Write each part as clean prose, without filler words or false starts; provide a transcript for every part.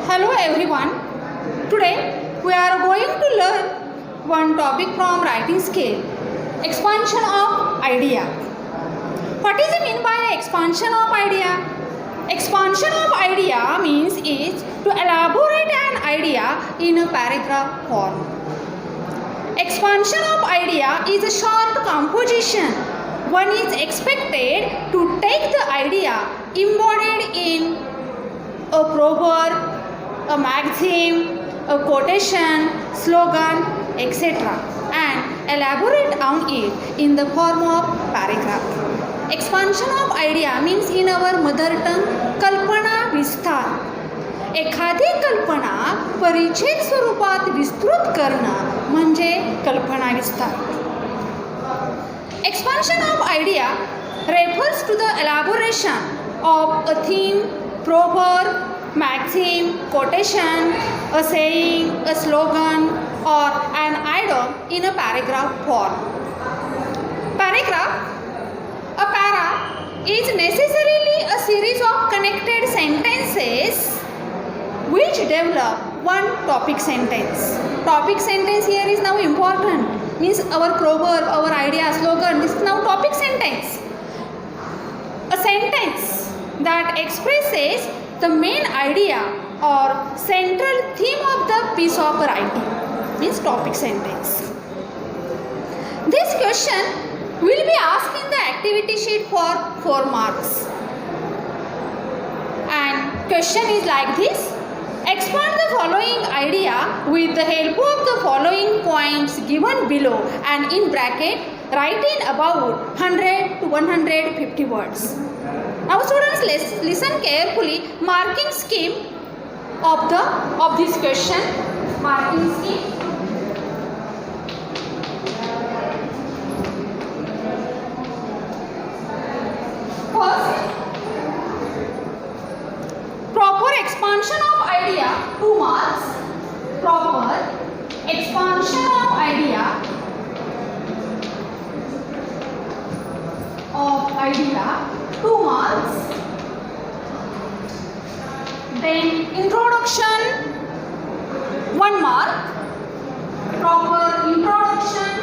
Hello everyone. Today we are going to learn one topic from writing scale. Expansion of idea. What is it mean by expansion of idea? Expansion of idea means is to elaborate an idea in a paragraph form. Expansion of idea is a short composition. One is expected to take the idea embodied in a proverb, a maxim, a quotation, slogan, etc. and elaborate on it in the form of paragraph. Expansion of idea means in our mother tongue कल्पना विस्तार. एखादी कल्पना परिच्छेद स्वरूपात विस्तृत करणं म्हणजे कल्पना विस्तार. Expansion of idea refers to the elaboration of a theme, proverb, maxim, quotation, a saying, a slogan, or an idiom in a paragraph form. Paragraph. A para is necessarily a series of connected sentences which develop one topic sentence. Topic sentence here is now important. Means our proverb, our idea, slogan, this is now topic sentence. A sentence that expresses the main idea or central theme of the piece of writing means topic sentence. This question will be asked in the activity sheet for 4 marks. And question is like this. Expand the following idea with the help of the following points given below and in bracket write in about 100 to 150 words. Now students, listen carefully. Marking scheme of this question. Marking scheme. First, proper expansion of idea 2 marks. Proper expansion of idea 2 marks. Then introduction 1 mark. Proper introduction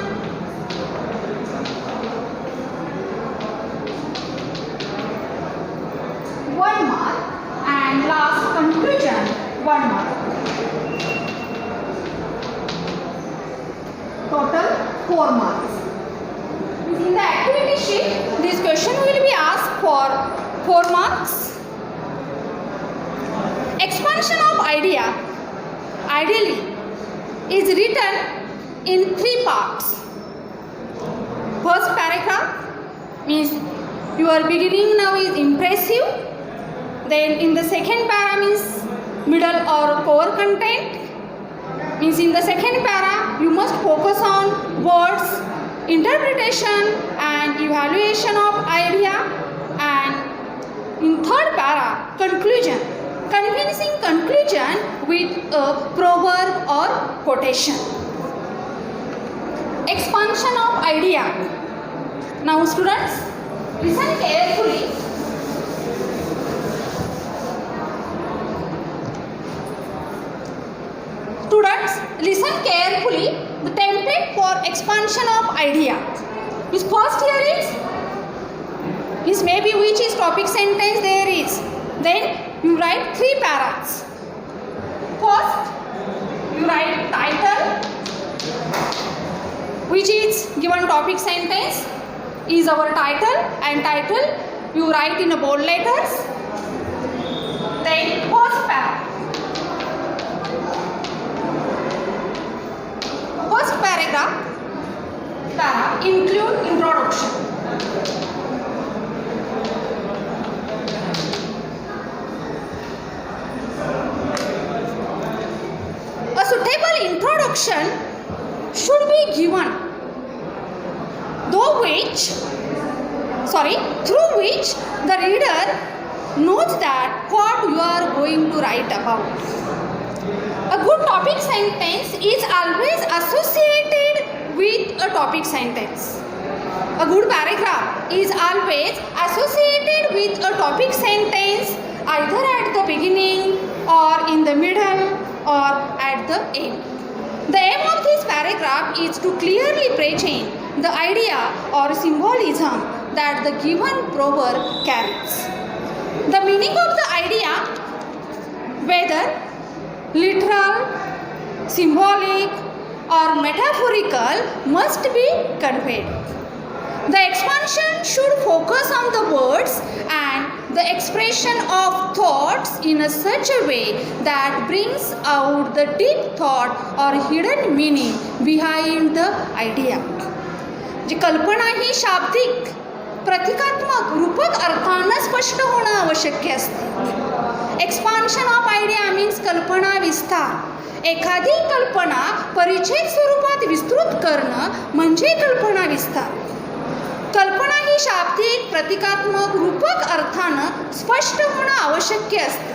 1 mark and last conclusion 1 mark. Total 4 marks. In the activity sheet, this question will be asked for 4 marks. Expansion of idea ideally is written in 3 parts. First paragraph means your beginning now is impressive. Then in the second para means middle or core content. Means in the second para you must focus on words, interpretation and evaluation of idea, and in third para conclusion, convincing conclusion with a proverb or quotation. Expansion of idea. Now students, listen carefully. Students, listen carefully. The template for expansion of idea. This first here is maybe which is topic sentence there is. Then you write 3 paras. First, you write title, which is given topic sentence is our title, and title you write in a bold letters. Then first para. First paragraph include introduction. A suitable introduction should be given through which the reader knows that what you are going to write about. A good topic sentence is always associated with a topic sentence. A good paragraph is always associated with a topic sentence either at the beginning or in the middle or at the end. The aim of this paragraph is to clearly present the idea or symbolism that the given proverb carries. The meaning of the idea, whether literal, symbolic, or metaphorical, must be conveyed. The expansion should focus on the words and the expression of thoughts in a such a way that brings out the deep thought or hidden meaning behind the idea. जी कल्पना ही शाब्दिक, प्रतिकात्मक, रूपक अर्थानं स्पष्ट होणं आवश्यक असते. Expansion of idea means कल्पना विस्तार. एखादी कल्पना परिच्छेद स्वरूपात विस्तृत करणं म्हणजे कल्पना विस्तार. कल्पना ही शाब्दिक, प्रतिकात्मक, रूपक अर्थानं स्पष्ट होणं आवश्यक असते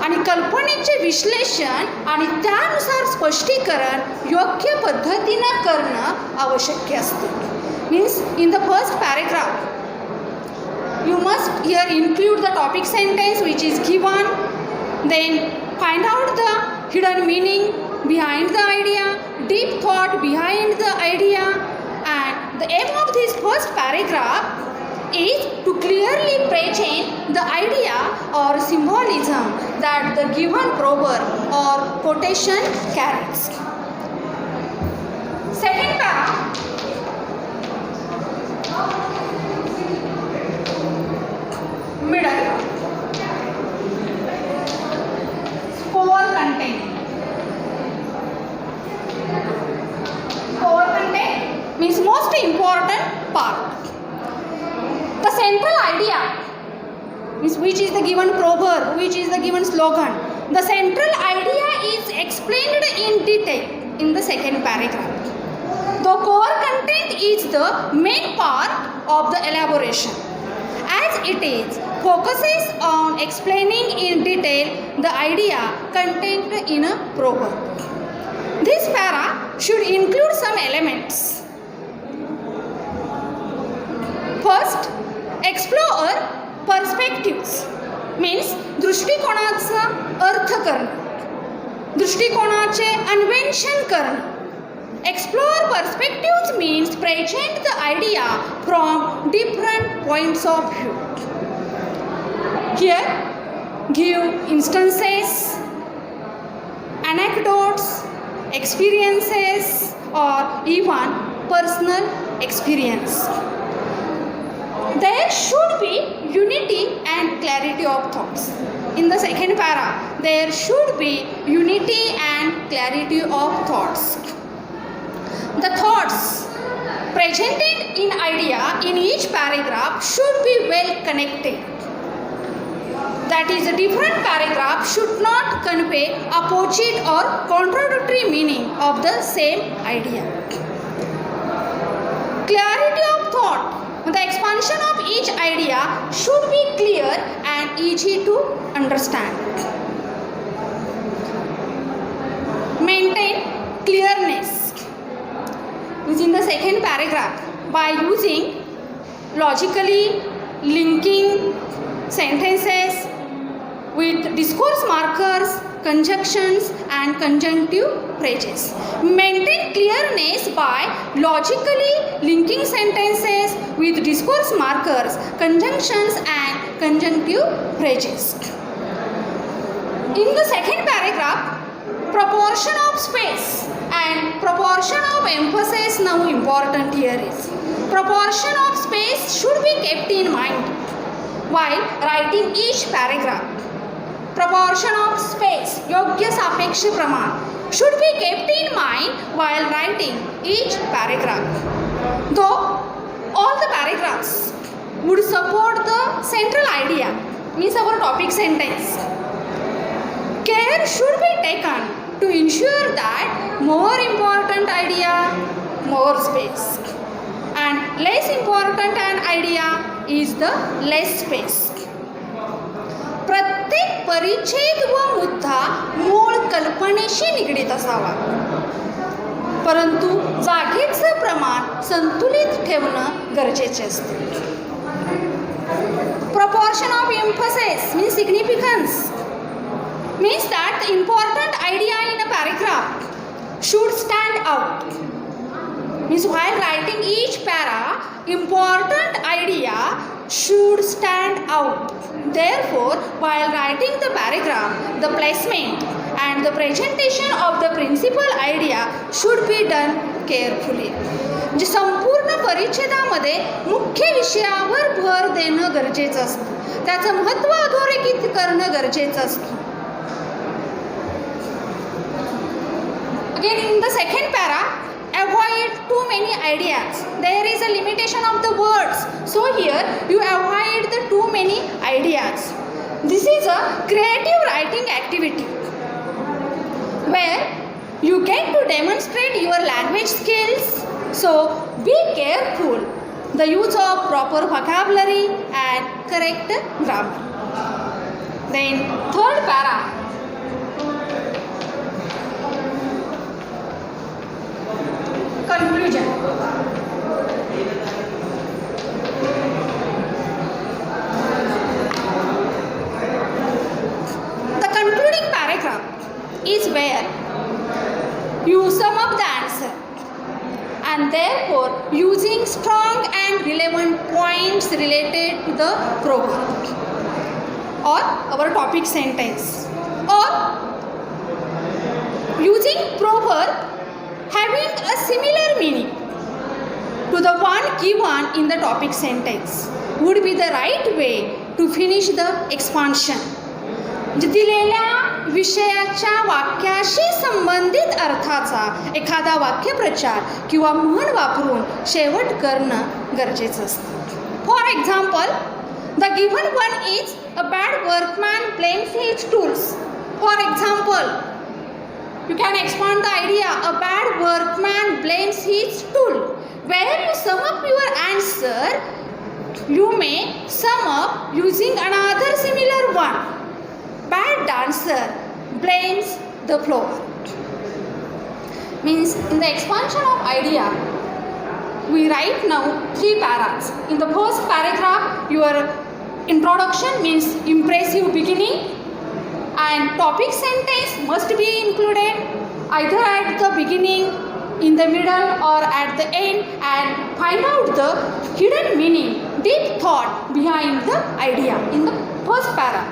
आणि कल्पनेचे विश्लेषण आणि त्यानुसार स्पष्टीकरण योग्य पद्धतीनं करणं आवश्यक असते. Means in the first paragraph you must here include the topic sentence which is given, then find out the hidden meaning behind the idea, deep thought behind the idea, and the aim of this first paragraph is to clearly present the idea or symbolism that the given proverb or quotation carries. Second paragraph. Middle. Core content. Core content means most important part. The central idea means which is the given proverb, which is the given slogan. The central idea is explained in detail in the second paragraph. The core content is the main part of the elaboration, as it is focuses on explaining in detail the idea contained in a proverb. This para should include some elements. First, explore perspectives means दृष्टिकोनाचा अर्थ करणं, दृष्टिकोनाचे अन्वेषण करणं. Explore perspectives means present the idea from different points of view. Here, give instances, anecdotes, experiences, or even personal experience. There should be unity and clarity of thoughts. In the second para, there should be unity and clarity of thoughts. The thoughts presented in idea in each paragraph should be well connected. That is, a different paragraph should not convey opposite or contradictory meaning of the same idea. Clarity of thought. The expansion of each idea should be clear and easy to understand. Maintain clearness. Is in the second paragraph by using logically linking sentences with discourse markers, conjunctions and conjunctive phrases. Maintain clearness by logically linking sentences with discourse markers, conjunctions and conjunctive phrases. In the second paragraph, proportion of space and proportion of emphasis now important here is. Proportion of space should be kept in mind while writing each paragraph. Proportion of space, योग्य सापेक्ष प्रमाण, should be kept in mind while writing each paragraph. Though all the paragraphs would support the central idea, means our topic sentence, care should be taken to ensure that more important idea, more space, and less important an idea is the less space. प्रत्येक परिच्छेद व मुद्दा मूळ कल्पनेशी निगडीत असावा, परंतु जागेचं प्रमाण संतुलित ठेवणं गरजेचे असते. Proportion of emphasis means significance, means that that the important idea in a paragraph should stand out. Means while writing each para, important idea should stand out. Therefore, while writing the paragraph, the placement and the presentation of the principal idea should be done carefully. म्हणजे संपूर्ण परिच्छेदामध्ये मुख्य विषयावर भर देणं गरजेचं असतं, त्याचं महत्त्व अधोरेखित करणं गरजेचं असतं. Again, in the second para, avoid too many ideas. There is a limitation of the words. So here you avoid the too many ideas. This is a creative writing activity where you get to demonstrate your language skills. So be careful the use of proper vocabulary and correct grammar. Then third para. Conclusion. The concluding paragraph is where you sum up the answer, and therefore using strong and relevant points related to the proverb or our topic sentence, or using proverb having a similar meaning to the one given in the topic sentence would be the right way to finish the expansion. दिलेल्या विषयाच्या वाक्याशी संबंधित अर्थाचा एखादा वाक्यप्रचार किंवा म्हण वापरून शेवट करणं गरजेचं असतं. For example, the given one is a bad workman blames his tools. For example, you can expand the idea, a bad workman blames his tool. Where you sum up your answer, you may sum up using another similar one. Bad dancer blames the floor. Means in the expansion of idea, we write now 3 paras. In the first paragraph, your introduction means impressive beginning, and topic sentence must be included either at the beginning, in the middle, or at the end, and find out the hidden meaning, deep thought behind the idea in the first para.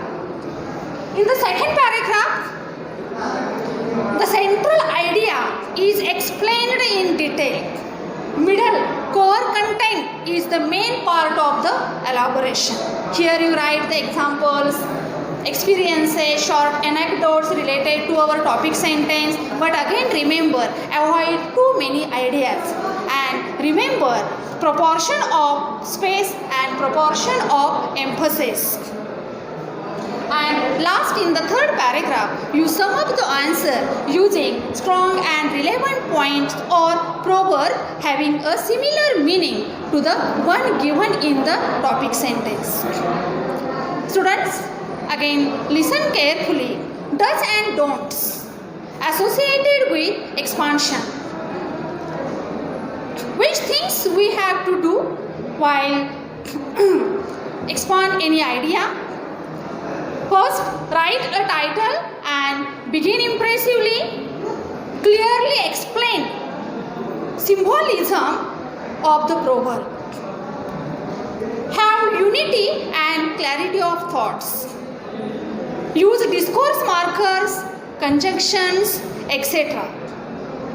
In the second paragraph, the central idea is explained in detail. Middle, core content is the main part of the elaboration. Here you write the examples, experiences, short anecdotes related to our topic sentence, but again remember, avoid too many ideas, and remember proportion of space and proportion of emphasis. And last, in the third paragraph, you sum up the answer using strong and relevant points or proverb having a similar meaning to the one given in the topic sentence. Students, again listen carefully. Does and don'ts associated with expansion. Which things we have to do while expand any idea? First, write a title and begin impressively. Clearly explain symbolism of the proverb. Have unity and clarity of thoughts. Use discourse markers, conjunctions, etc.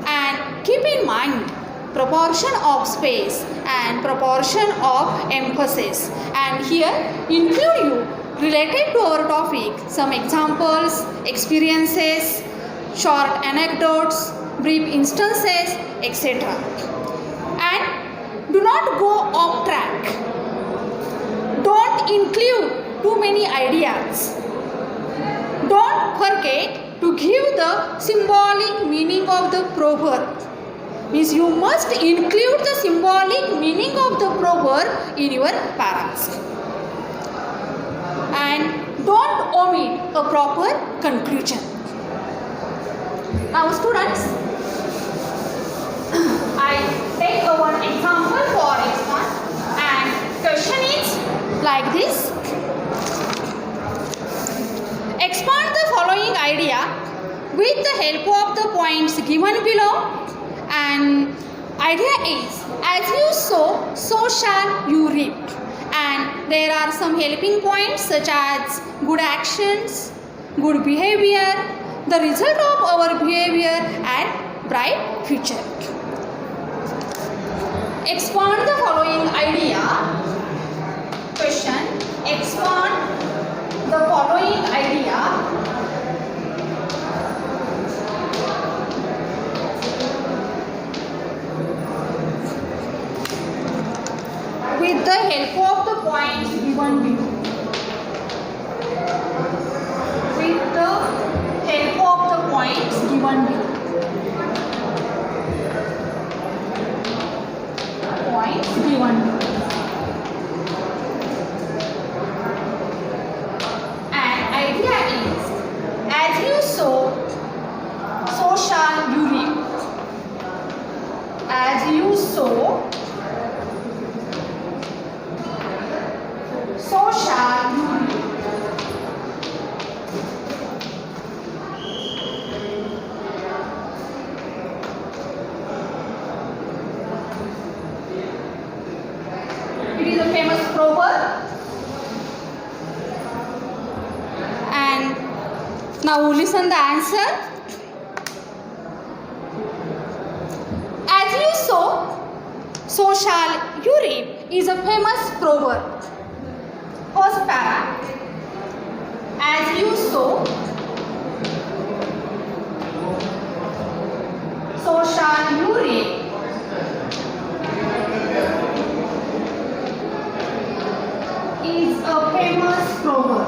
And keep in mind proportion of space and proportion of emphasis. And here include you related to our topic some examples, experiences, short anecdotes, brief instances, etc. And do not go off track. Don't include too many ideas. Don't forget to give the symbolic meaning of the proverb. Means you must include the symbolic meaning of the proverb in your paras. And don't omit a proper conclusion. Now students, I take one example for expand, and question is like this. Expand the following idea with the help of the points given below. And idea is, as you sow, so shall you reap. And there are some helping points such as good actions, good behavior, the result of our behavior, and bright future. Expand the following idea. Question. Expand the following idea. With the help of the points given below. With the help of the points given below. Points given below. And idea is, as you sow, so shall you reap. As you sow, so shall you reap. It is a famous proverb. And now listen the answer. As you sow, so shall you reap is a famous proverb. First para. As you sow, so shall you reap. Is a famous proverb.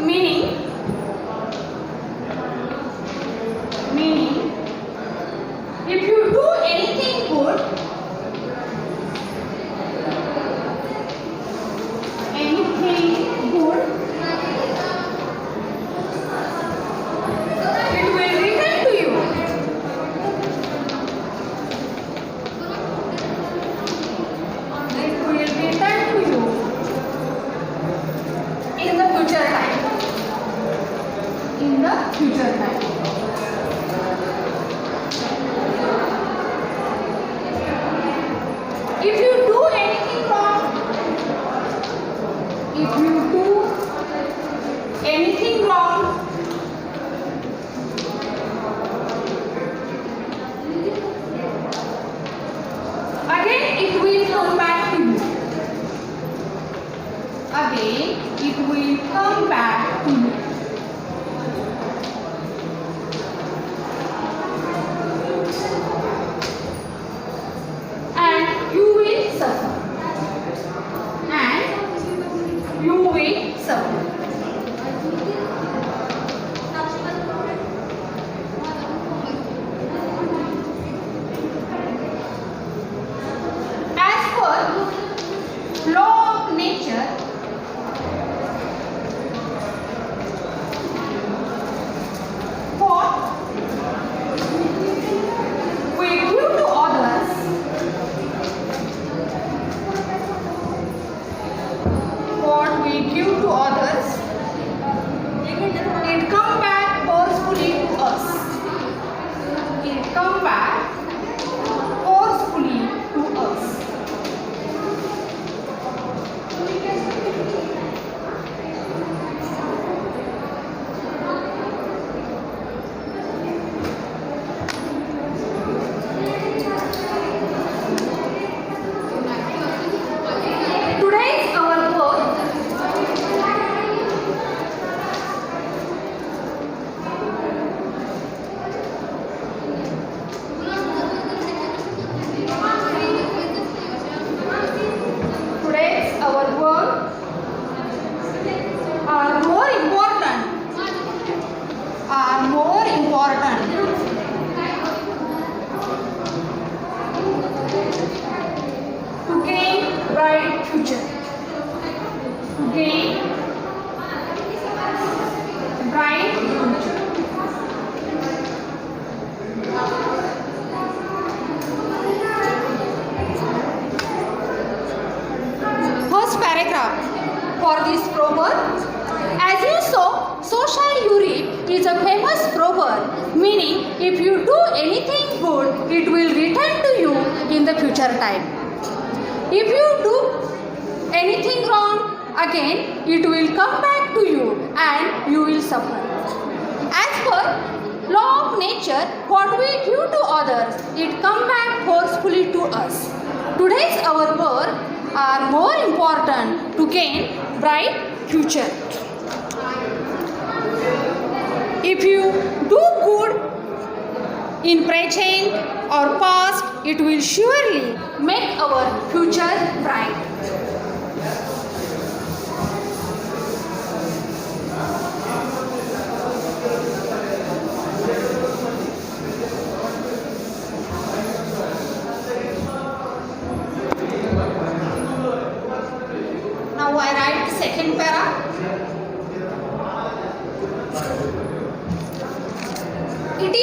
Meaning, if you do anything good, it will return to you. It will return to you in the future time. In the future time. If you do anything wrong, if you do anything wrong, again it will come back to you. Again it will come back to you. if you do anything good, it will return to you in the future time. If you do anything wrong, again it will come back to you and you will suffer. As per law of nature, what we give to others, it come back forcefully to us. Today's our work are more important to gain bright future. If you do good in present or past, it will surely make our future bright. Now I write second para. It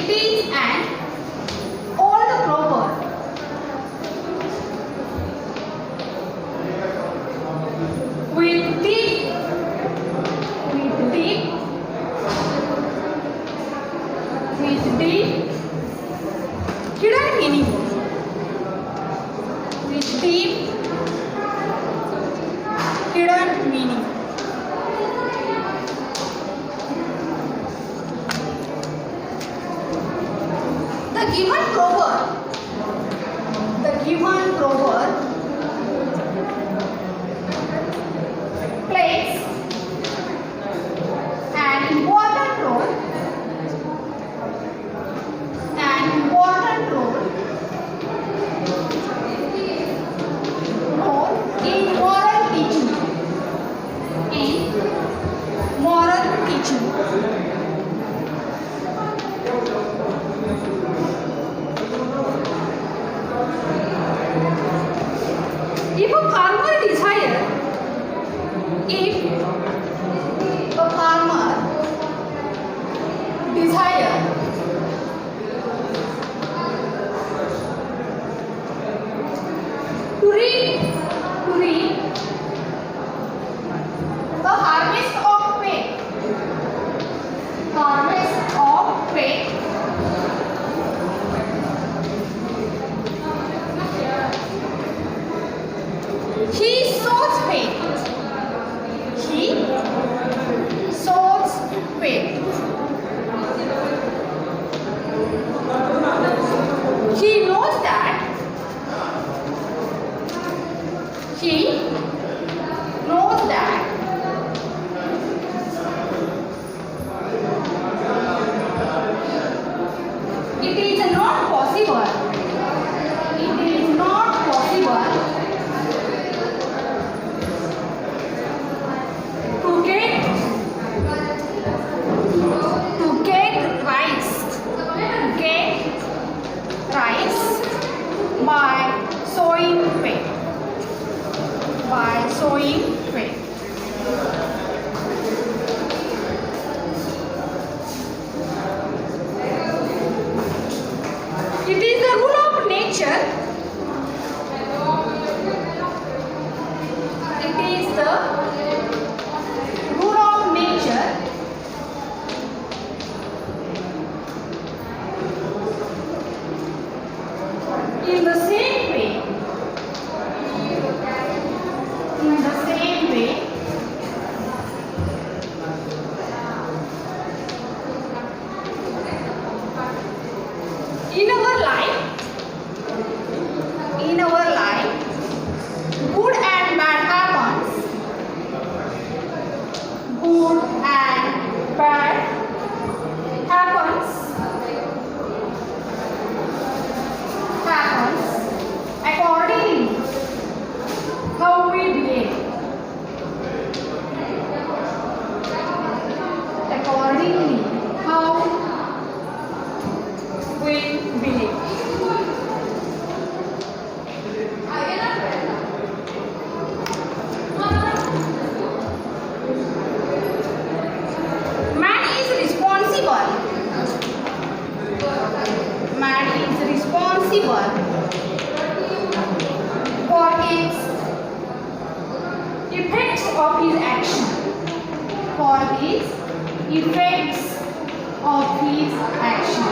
is an old proverb with deep hidden meaning. With deep hidden meaning. The given proverb plays an important role in moral teaching. If a farmer desires to reap the harvest of faith, he sows faith. He knows that it is not possible to get rice by sowing faith. It is the rule of nature. In the same way, in our life, good and bad happens. Good and bad happens accordingly how we behave. Effects of his action. For his effects of his action.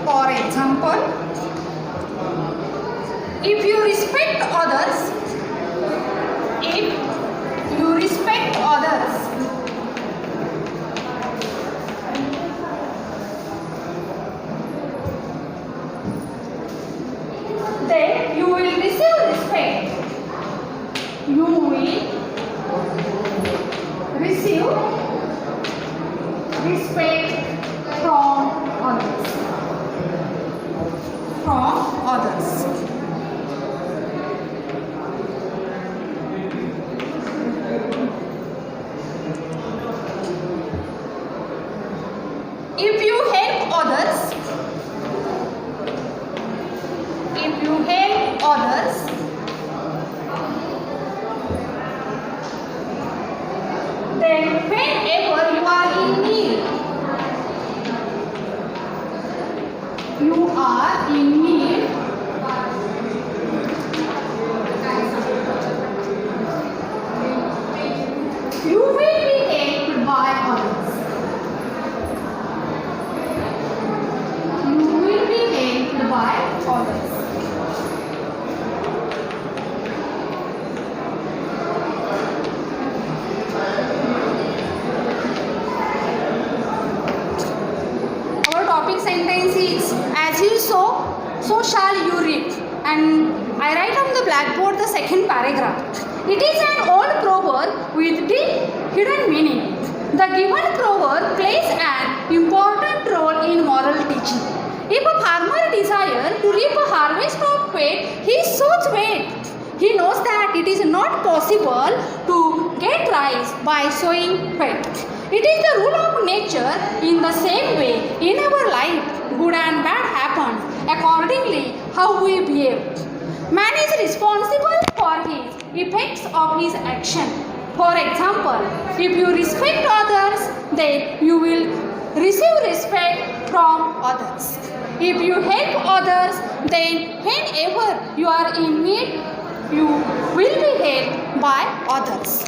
For example, if you respect others, then you will receive respect. You will receive respect from others. If you help others, then whenever you are in need, you will be helped by others. Our topic sentence is, as you sow, so shall you reap. And I write on the blackboard the second paragraph. It is an old proverb with deep hidden meaning. The given proverb plays an important role in moral teaching. If a farmer desires to reap a harvest of wheat, he sows wheat. He knows that it is not possible to get rice by sowing wheat. It is the rule of nature. In the same way, in our life, good and bad happen accordingly how we behave. Man is responsible for his effects of his action. For example, if you respect others, then you will receive respect from others. If you help others, then whenever you are in need, you will be helped by others.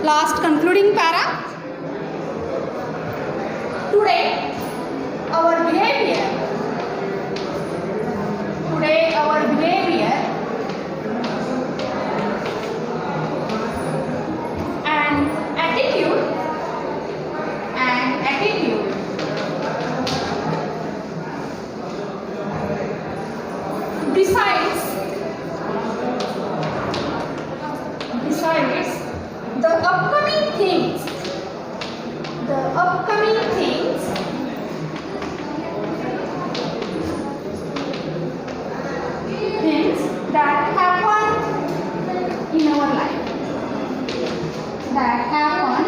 Last concluding para. Today our behavior and attitude decides the upcoming things that happen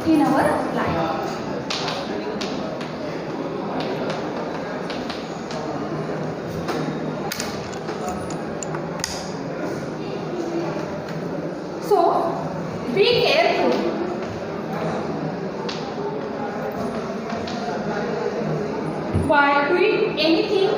in our life. So, be careful. While doing anything,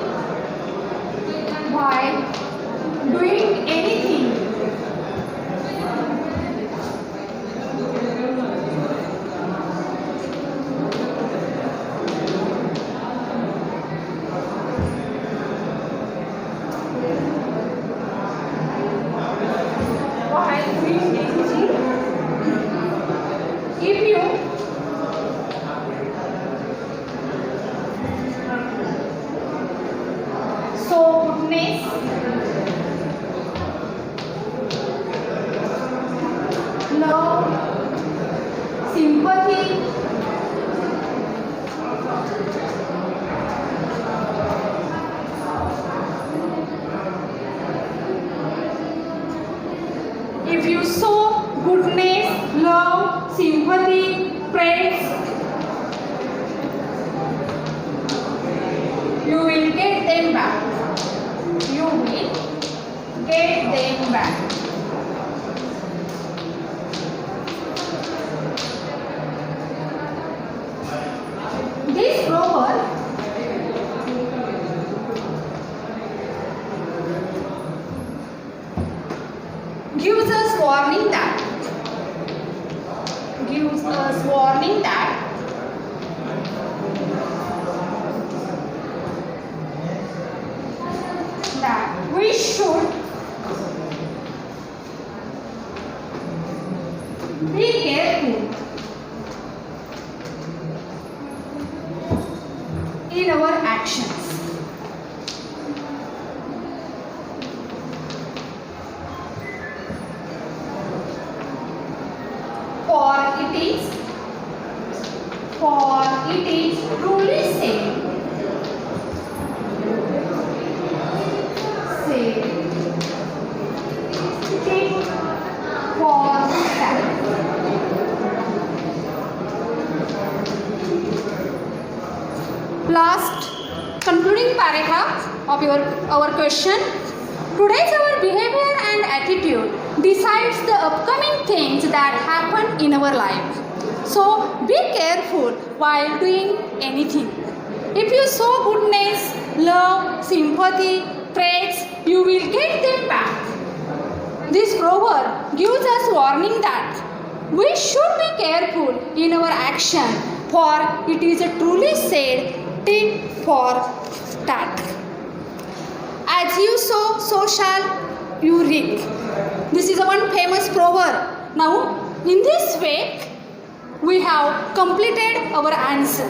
if you show goodness, love, sympathy, if you show goodness, love, sympathy, praise, you will get them back. You will get them back. This proverb gives us warning that we should be careful in our actions. For it is truly said, tit for tat. Last concluding paragraph of our question. Today's our behavior and attitude decides the upcoming things that happen in our life. So be careful while doing anything. If you show goodness, love, sympathy, praise, you will get them back. This proverb gives us warning that we should be careful in our action, for it is truly said, tit for tat. As you sow, so shall you reap. This is one famous proverb. Now, in this way, we have completed our answer.